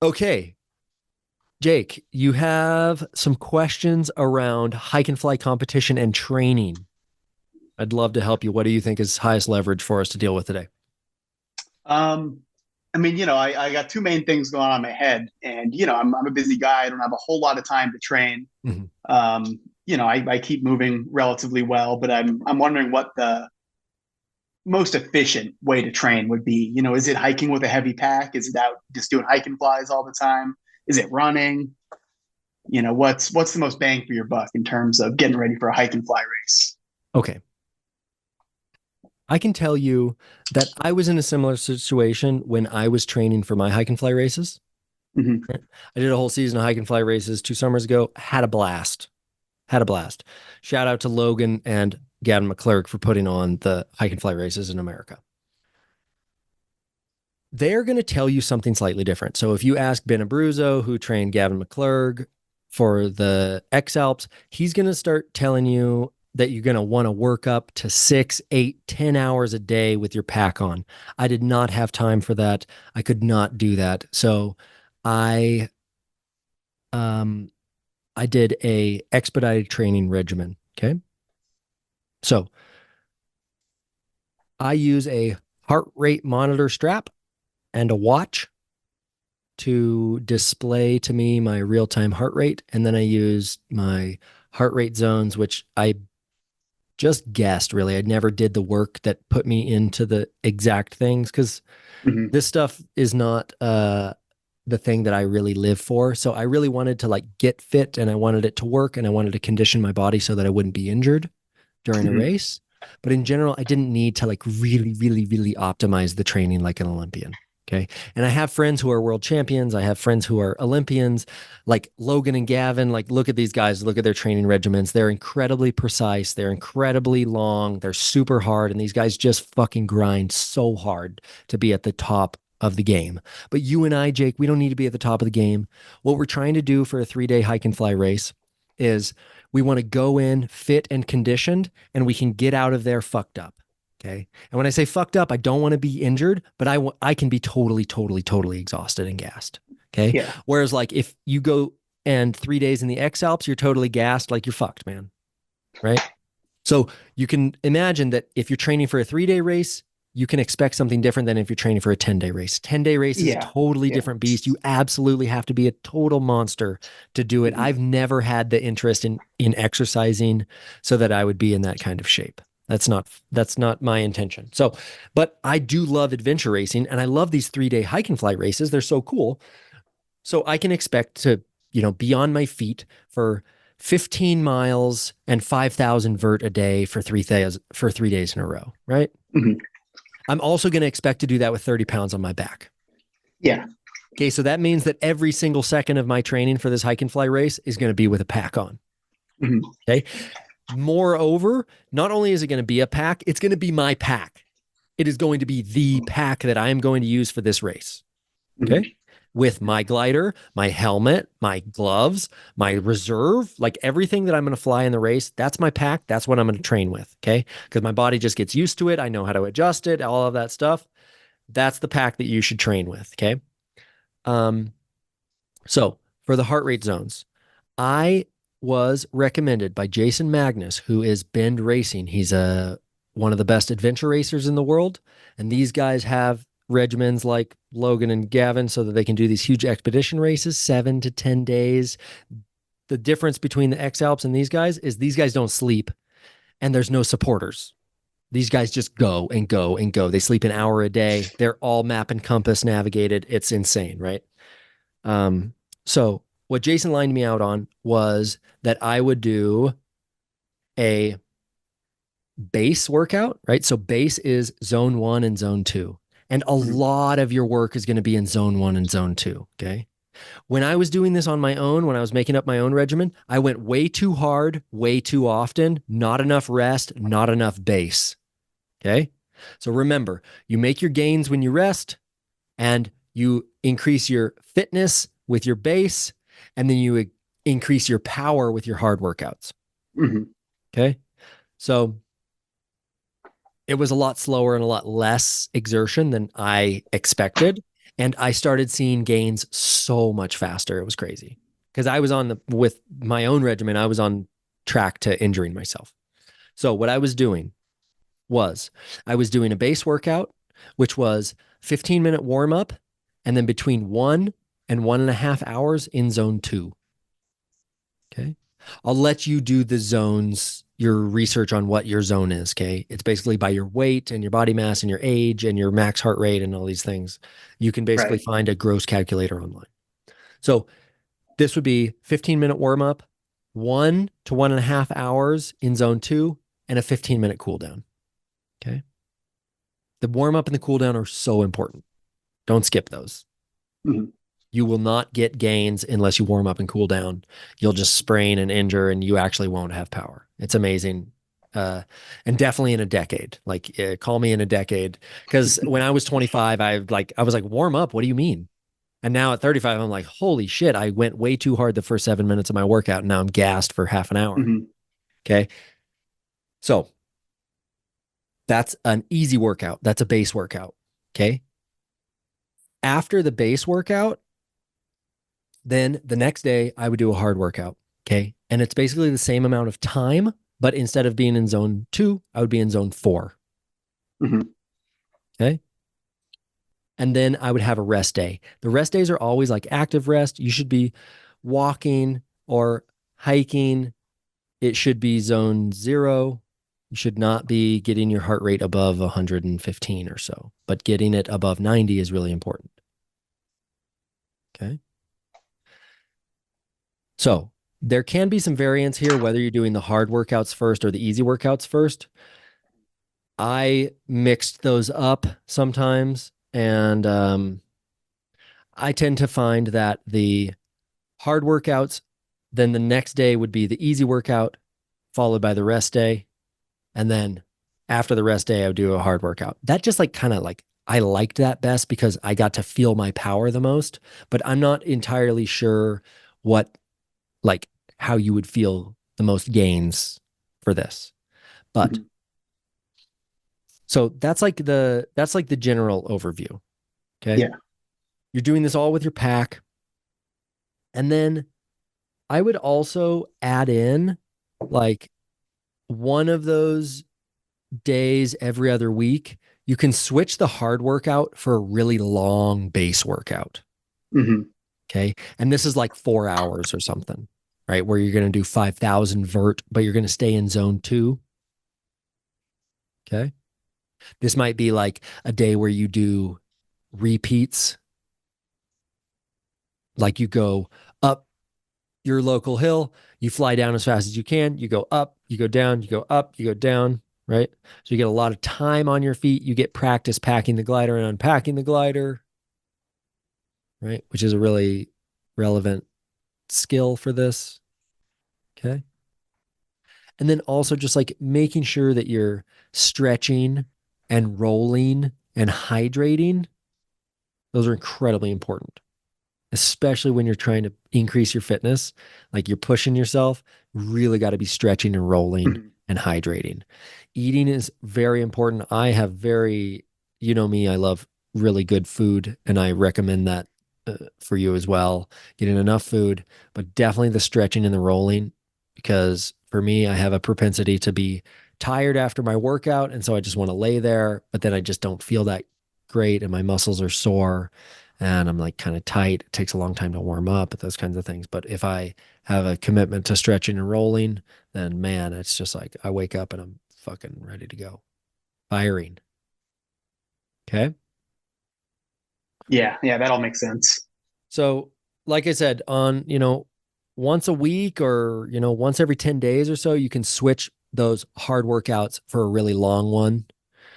Okay, Jake, you have some questions around hike and fly competition and training. I'd love to help you. What do you think is highest leverage for us to deal with today? Um, I got two main things going on in my head, and I'm a busy guy. I don't have a whole lot of time to train. Mhm. I keep moving relatively well, but I'm wondering what the most efficient way to train would be. Is it hiking with a heavy pack? Is it out just doing hike and flies all the time? Is it running? What's the most bang for your buck in terms of getting ready for a hike and fly race? Okay. I can tell you that I was in a similar situation when I was training for my hike and fly races. Hmm. Right? I did a whole season of hike and fly races 2 summers ago. Had a blast. Had a blast. Shout out to Logan and Gavin McClurg for putting on the hike and fly races in America. They're going to tell you something slightly different. So if you ask Ben Abruzzo, who trained Gavin McClurg for the X Alps, he's going to start telling you that you're going to want to work up to 6, 8, 10 hours a day with your pack on. I did not have time for that. I could not do that. So I um I did a expedited training regimen. Okay. So I use a heart rate monitor strap and a watch to display to me my real time heart rate. And then I use my heart rate zones, which I just guessed really. I never did the work that put me into the exact things because Hmm. this stuff is not the thing that I really live for. So I really wanted to like get fit and I wanted it to work and I wanted to condition my body so that I wouldn't be injured during a Hmm. race. But in general, I didn't need to like really, really, really optimize the training like an Olympian. Okay. And I have friends who are world champions. I have friends who are Olympians, like Logan and Gavin. Like, look at these guys, look at their training regimens. They're incredibly precise. They're incredibly long. They're super hard. And these guys just fucking grind so hard to be at the top of the game. But you and I, Jake, we don't need to be at the top of the game. What we're trying to do for a 3 day hike and fly race is we want to go in fit and conditioned, and we can get out of there fucked up. Okay. And when I say fucked up, I don't want to be injured, but I can be totally, totally, totally exhausted and gassed. Okay. Yeah. Whereas, like, if you go and 3 days in the X Alps, you're totally gassed, like you're fucked, man. Right. So you can imagine that if you're training for a 3 day race, you can expect something different than if you're training for a 10-day race. 10-day race is a Yeah. totally Yeah. different beast. You absolutely have to be a total monster to do it. Hmm. I've never had the interest in exercising so that I would be in that kind of shape. That's not my intention. So, but I do love adventure racing and I love these 3 day hike and fly races. They're so cool. So I can expect to, be on my feet for 15 miles and 5,000 vert a day for 3 days in a row, right? Hmm. I'm also going to expect to do that with 30 pounds on my back. Yeah. Okay, so that means that every single second of my training for this hike and fly race is going to be with a pack on. Hmm. Okay. Moreover, not only is it going to be a pack, it's going to be my pack. It is going to be the pack that I am going to use for this race. Okay. Hmm. With my glider, my helmet, my gloves, my reserve, like everything that I'm going to fly in the race, that's my pack. That's what I'm going to train with. Okay. Because my body just gets used to it. I know how to adjust it, all of that stuff. That's the pack that you should train with. Okay. Um, so for the heart rate zones, I was recommended by Jason Magnus, who is Bend Racing. He's one of the best adventure racers in the world. And these guys have regimens like Logan and Gavin so that they can do these huge expedition races, 7 to 10 days. The difference between the X Alps and these guys is these guys don't sleep and there's no supporters. These guys just go and go and go. They sleep an hour a day. They're all map and compass navigated. It's insane, right? Um, so what Jason lined me out on was that I would do a base workout, right? So base is zone one and zone two. And a Hmm. lot of your work is going to be in zone one and zone two. Okay. When I was doing this on my own, when I was making up my own regimen, I went way too hard, way too often, not enough rest, not enough base. Okay. So remember, you make your gains when you rest and you increase your fitness with your base, and then you increase your power with your hard workouts. Hmm. Okay. So it was a lot slower and a lot less exertion than I expected. And I started seeing gains so much faster. It was crazy. Because I was with my own regimen, I was on track to injuring myself. So what I was doing was I was doing a base workout, which was 15-minute warm up, and then between 1 and 1.5 hours in zone 2. Okay. I'll let you do the zones, your research on what your zone is. Okay. It's basically by your weight and your body mass and your age and your max heart rate and all these things. You can basically Right. find a gross calculator online. So this would be 15-minute warm up, 1 to 1.5 hours in zone 2, and a 15-minute cool down. Okay. The warm up and the cool down are so important. Don't skip those. Mhm. You will not get gains unless you warm up and cool down. You'll just sprain and injure, and you actually won't have power. It's amazing. And definitely in a decade, like call me in a decade. Because when I was 25, I was like, warm up. What do you mean? And now at 35, I'm like, holy shit, I went way too hard the first 7 minutes of my workout. And now I'm gassed for half an hour. Mhm. Okay. So that's an easy workout. That's a base workout. Okay. After the base workout, then the next day I would do a hard workout. Okay. And it's basically the same amount of time, but instead of being in zone 2, I would be in zone 4. Mhm. Okay. And then I would have a rest day. The rest days are always like active rest. You should be walking or hiking. It should be zone 0. You should not be getting your heart rate above 115 or so, but getting it above 90 is really important. Okay. So there can be some variance here, whether you're doing the hard workouts first or the easy workouts first. I mixed those up sometimes, and I tend to find that the hard workouts, then the next day would be the easy workout, followed by the rest day. And then after the rest day, I would do a hard workout. That just like kind of like, I liked that best because I got to feel my power the most, but I'm not entirely sure what, like, how you would feel the most gains for this. But Mhm. so that's like the general overview. Okay. Yeah. You're doing this all with your pack. And then I would also add in like one of those days every other week. You can switch the hard workout for a really long base workout. Mhm. Okay. And this is like 4 hours or something, right? Where you're going to do 5,000 vert, but you're going to stay in zone 2. Okay. This might be like a day where you do repeats, like you go up your local hill, you fly down as fast as you can, you go up, you go down, you go up, you go down, right? So you get a lot of time on your feet. You get practice packing the glider and unpacking the glider, right? Which is a really relevant skill for this. Okay. And then also just like making sure that you're stretching and rolling and hydrating. Those are incredibly important, especially when you're trying to increase your fitness. Like you're pushing yourself, really got to be stretching and rolling Mhm. and hydrating. Eating is very important. I have very, you know me, I love really good food, and I recommend that for you as well. Getting enough food, but definitely the stretching and the rolling, because for me, I have a propensity to be tired after my workout. And so I just want to lay there, but then I just don't feel that great, and my muscles are sore and I'm like kind of tight. It takes a long time to warm up, those kinds of things. But if I have a commitment to stretching and rolling, then man, it's just like I wake up and I'm fucking ready to go. Firing. Okay. Yeah. Yeah. That all makes sense. So, like I said, on, once a week or, once every 10 days or so, you can switch those hard workouts for a really long one.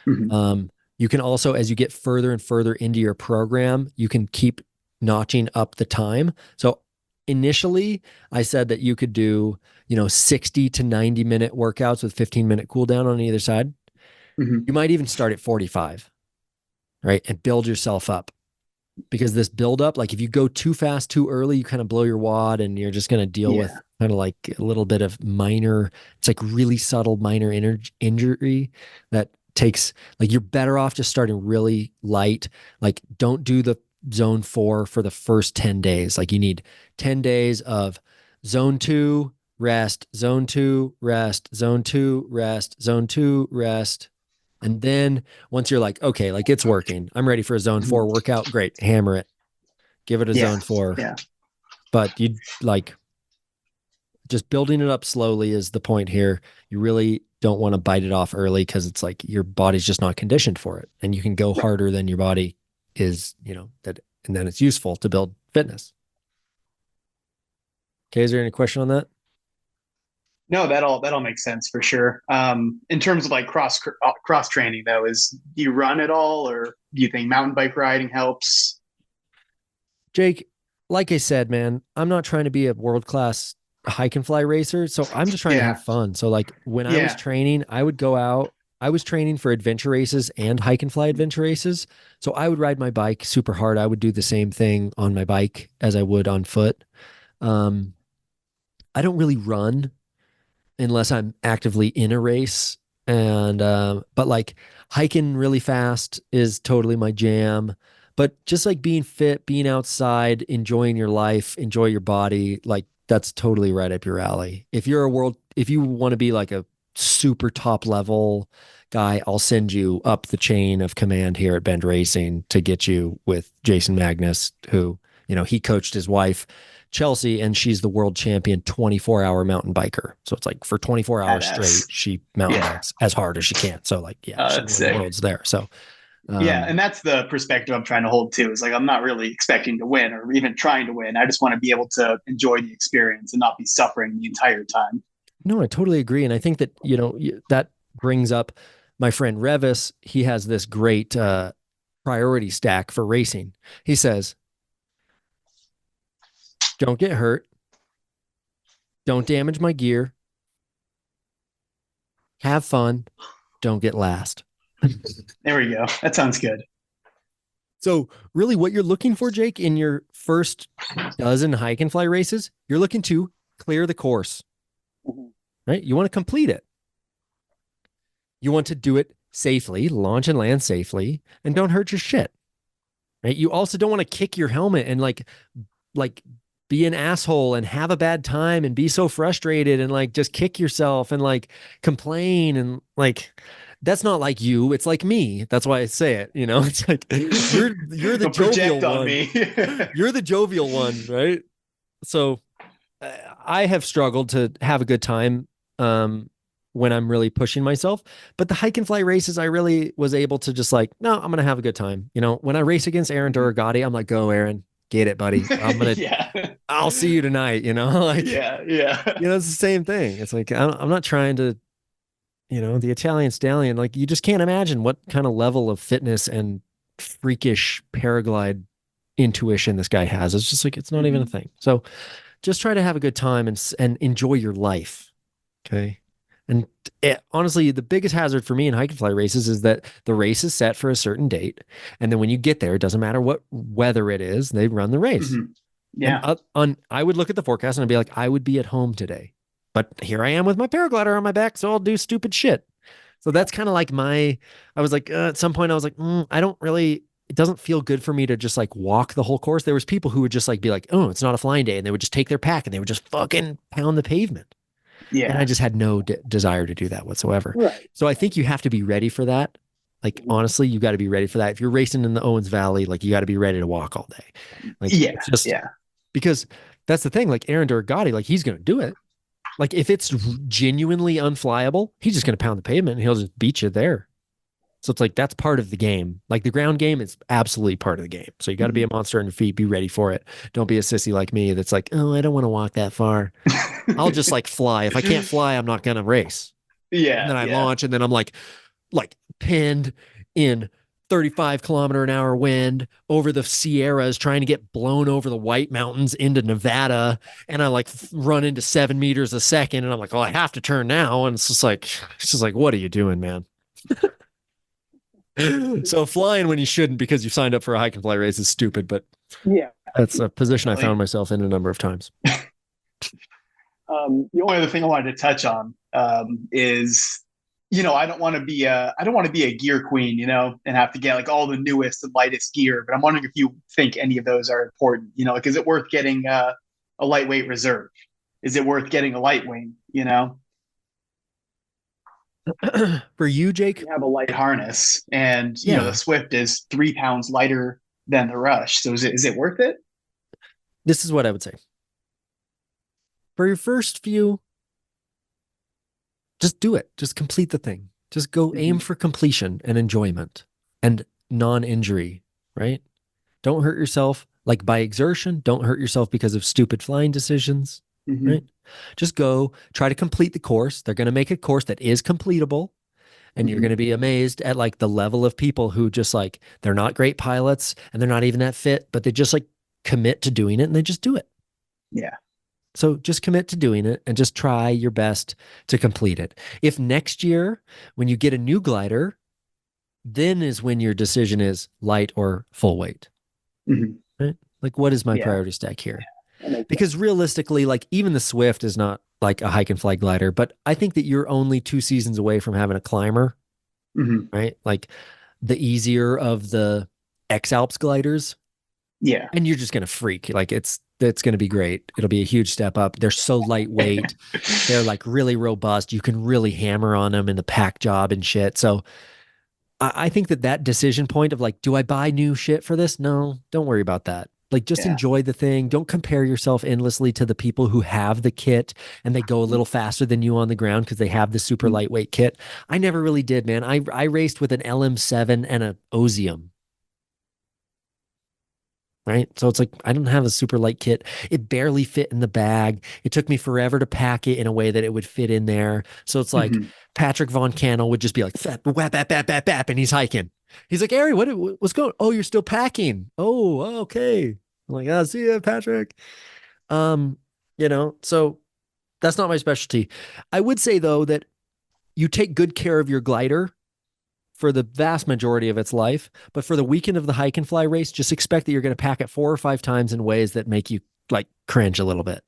Mhm. You can also, as you get further and further into your program, you can keep notching up the time. So initially, I said that you could do, 60 to 90-minute workouts with 15-minute cool down on either side. Mhm. You might even start at 45, right? And build yourself up, because this build up, like if you go too fast, too early, you kind of blow your wad and you're just going to deal with Yeah. kind of like a little bit of minor, it's like really subtle minor injury that takes, like you're better off just starting really light. Like don't do the zone 4 for the first 10 days. Like you need 10 days of zone 2, rest, zone 2, rest, zone 2, rest, zone 2, rest. And then once you're like, okay, like it's working, I'm ready for a zone 4 Mhm. workout. Great. Hammer it. Give it a Yeah. zone 4. Yeah. But you like just building it up slowly is the point here. You really don't want to bite it off early because it's like your body's just not conditioned for it. And you can go Right. harder than your body is, that, and then it's useful to build fitness. Okay. Is there any question on that? No, that all makes sense for sure. In terms of like cross training though, do you run at all, or do you think mountain bike riding helps? Jake, like I said, man, I'm not trying to be a world class hike and fly racer. So I'm just trying to have Yeah. fun. So, like, when I was Yeah. training, I would go out. I was training for adventure races and hike and fly adventure races. So I would ride my bike super hard. I would do the same thing on my bike as I would on foot. Um, I don't really run unless I'm actively in a race. And but like hiking really fast is totally my jam. But just like being fit, being outside, enjoying your life, enjoy your body, like that's totally right up your alley. If you want to be like a super top level guy, I'll send you up the chain of command here at Bend Racing to get you with Jason Magnus, who, he coached his wife Chelsea, and she's the world champion 24-hour mountain biker. So it's like for 24 hours straight, Badass. she mountain Yeah. bikes as hard as she can. So like, yeah, she That's won the sick. worlds there. So Yeah, um, and that's the perspective I'm trying to hold too. Is like I'm not really expecting to win or even trying to win. I just want to be able to enjoy the experience and not be suffering the entire time. no, I totally agree. And I think that, that brings up my friend Revis. He has this great priority stack for racing. He says, don't get hurt. Don't damage my gear. Have fun. Don't get last. There we go. That sounds good. So, really, what you're looking for, Jake, in your first dozen hike and fly races, you're looking to clear the course, right? You want to complete it. You want to do it safely, launch and land safely, and don't hurt your shit, right? You also don't want to kick your helmet and like be an asshole and have a bad time and be so frustrated and like just kick yourself and like complain and like that's not like you. It's like me. That's why I say it. It's like you're the Don't jovial project on one. me. You're the jovial one, right? So I have struggled to have a good time when I'm really pushing myself. But the hike and fly races, I really was able to just like, no, I'm gonna have a good time. When I race against Aaron Duragati, I'm like, go Aaron, get it, buddy. Yeah. I'll see you tonight. Like, Yeah. Yeah. it's the same thing. It's like I'm not trying to, the Italian stallion. Like you just can't imagine what kind of level of fitness and freakish paraglide intuition this guy has. It's just like it's not even a Mhm. thing. So just try to have a good time and enjoy your life. Okay. And honestly, the biggest hazard for me in hike and fly races is that the race is set for a certain date. And then when you get there, it doesn't matter what weather it is, they run the race. Mhm. And Yeah. I would look at the forecast and I'd be like, I would be at home today. But here I am with my paraglider on my back, so I'll do stupid shit. So that's kind of like I was like, at some point, I was like, I don't really, it doesn't feel good for me to just like walk the whole course. There was people who would just like be like, oh, it's not a flying day. And they would just take their pack and they would just fucking pound the pavement. And I Yeah. just had no desire to do that whatsoever. Right. So I think you have to be ready for that. Like, honestly, you got to be ready for that. If you're racing in the Owens Valley, like, you got to be ready to walk all day. Like, Yeah. it's just Yeah. because that's the thing. Like, Aaron Duragati, like, he's going to do it. Like, if it's genuinely unflyable, he's just going to pound the pavement and he'll just beat you there. So it's like that's part of the game. Like the ground game is absolutely part of the game. So you got to be a Mhm. monster on your feet, be ready for it. Don't be a sissy like me that's like, oh, I don't want to walk that far. I'll just like fly. If I can't fly, I'm not gonna race. And Yeah. then I Yeah. launch, and then I'm like pinned in 35-kilometer-an-hour wind over the Sierras, trying to get blown over the White Mountains into Nevada, and I like run into 7 meters a second, and I'm like, oh, I have to turn now, and it's just like, what are you doing, man? So flying when you shouldn't because you signed up for a hike and fly race is stupid, but Yeah. that's a position I found Definitely. myself in a number of times. The only other thing I wanted to touch on is I don't want to be a gear queen, and have to get like all the newest and lightest gear. But I'm wondering if you think any of those are important. Like is it worth getting a lightweight reserve? Is it worth getting a light wing? For you, Jake? You have a light harness, and the Yeah, Swift is 3 pounds lighter than the Rush. So is it worth it? this is what I would say. For your first few, just do it. Just complete the thing. Just go aim Hmm. for completion and enjoyment and non-injury, right? Don't hurt yourself like by exertion. Don't hurt yourself because of stupid flying decisions, right? Hmm. Just go try to complete the course. They're going to make a course that is completable, and you're going Hmm. to be amazed at like the level of people who just like they're not great pilots and they're not even that fit, but they just like commit to doing it and they just do it. Yeah. So just commit to doing it and just try your best to complete it. If next year, when you get a new glider, then is when your decision is light or full weight, Hmm. right? Like, what is my Yeah. priority stack here? That makes Because sense. realistically, like, even the Swift is not like a hike and fly glider, but I think that you're only 2 seasons away from having a climber, Hmm. right? Like, the easier of the X Alps gliders, Yeah. and you're just going to freak. Like, it's going to be great. It'll be a huge step up. They're so lightweight. They're like really robust. You can really hammer on them in the pack job and shit. So I think that decision point of like, do I buy new shit for this? No, don't worry about that. Like, just Yeah. enjoy the thing. Don't compare yourself endlessly to the people who have the kit and they go a little faster than you on the ground because they have the super Mhm. lightweight kit. I never really did, man. I raced with an LM7 and a Osium, right? So it's like I don't have a super light kit. It barely fit in the bag. It took me forever to pack it in a way that it would fit in there. So it's like Mhm. Patrick Von Cannell would just be like, "Fap, whap, bap, bap, bap, bap," and he's hiking. He's like, Ari, what's going? Oh, you're still packing. Oh, okay. I'm like, oh, see ya, Patrick. Um, so that's not my specialty. I would say though that you take good care of your glider for the vast majority of its life. But for the weekend of the hike and fly race, just expect that you're going to pack it 4 or 5 times in ways that make you like cringe a little bit.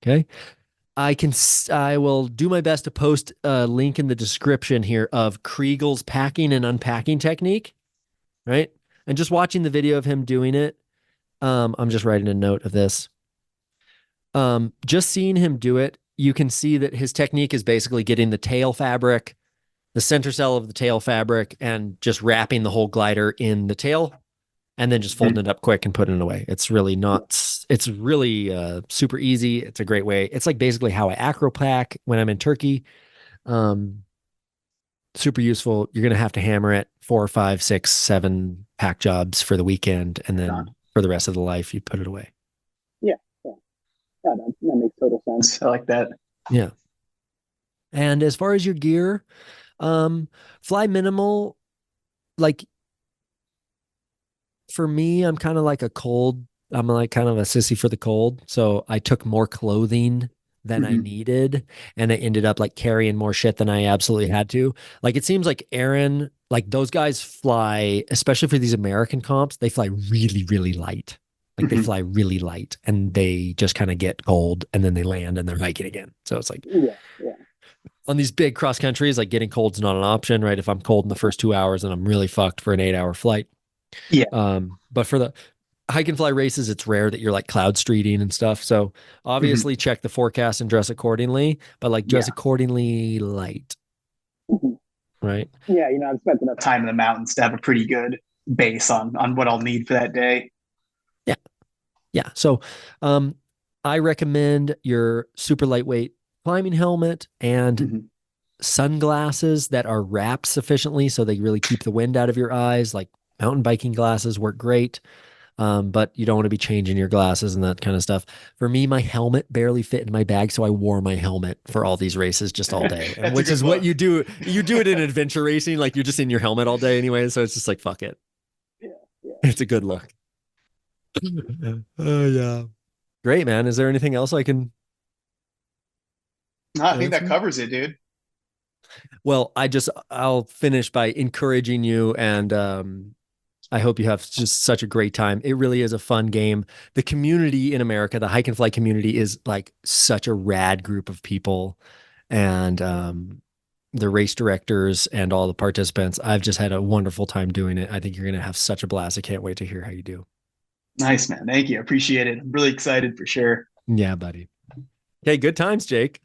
Okay. I will do my best to post a link in the description here of Kriegel's packing and unpacking technique. Right. And just watching the video of him doing it. I'm just writing a note of this. Just seeing him do it, you can see that his technique is basically getting the tail fabric, the center cell of the tail fabric, and just wrapping the whole glider in the tail and then just folding Mhm. it up quick and putting it away. It's really not, it's really super easy. It's a great way. It's like basically how I acro pack when I'm in Turkey. Um, Super useful. You're going to have to hammer it 4, 5, 6, 7 pack jobs for the weekend. And Done. then for the rest of the life, you put it away. Yeah. Yeah. Yeah, that makes total sense. I like that. Yeah. And as far as your gear, um, fly minimal, like for me, I'm like kind of a sissy for the cold. So I took more clothing than I Hmm. needed. And I ended up like carrying more shit than I absolutely had to. Like it seems like Aaron, like those guys fly, especially for these American comps, they fly really, really light. Like they Hmm. fly really light and they just kind of get cold and then they land and they're hiking again. So it's like Yeah. Yeah. on these big cross countries, like getting cold's not an option, right? If I'm cold in the first 2 hours, then I'm really fucked for an 8 hour flight. Yeah. But for the hike and fly races, it's rare that you're like cloud streeting and stuff. So Hmm. obviously check the forecast and dress accordingly, but like dress Yeah. accordingly light, Mhm. right? Yeah. I've spent enough time in the mountains to have a pretty good base on what I'll need for that day. Yeah. Yeah. So um I recommend your super lightweight climbing helmet and Hmm. sunglasses that are wrapped sufficiently so they really keep the wind out of your eyes. Like mountain biking glasses work great. But you don't want to be changing your glasses and that kind of stuff. For me, my helmet barely fit in my bag, so I wore my helmet for all these races just all day, and That's a which good is what look. you do. You do it in adventure racing, like you're just in your helmet all day anyway. So it's just like fuck it. Yeah. Yeah. It's a good look. Oh yeah, great man. Is there anything else I can No, I think that answer? covers it, dude. Well, I'll finish by encouraging you and I hope you have just such a great time. It really is a fun game. The community in America, the hike and fly community is like such a rad group of people. And the race directors and all the participants. I've just had a wonderful time doing it. I think you're going to have such a blast. I can't wait to hear how you do. Nice, man. Thank you. Appreciate it. I'm really excited for sure. Yeah, buddy. Okay, good times, Jake.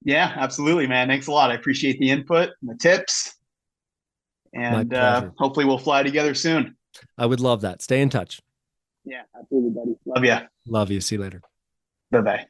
Yeah, absolutely, man. Thanks a lot. I appreciate the input and the tips, My and pleasure. hopefully we'll fly together soon. I would love that. Stay in touch. Yeah, absolutely, buddy. Love you. Love you. See you later. Bye bye.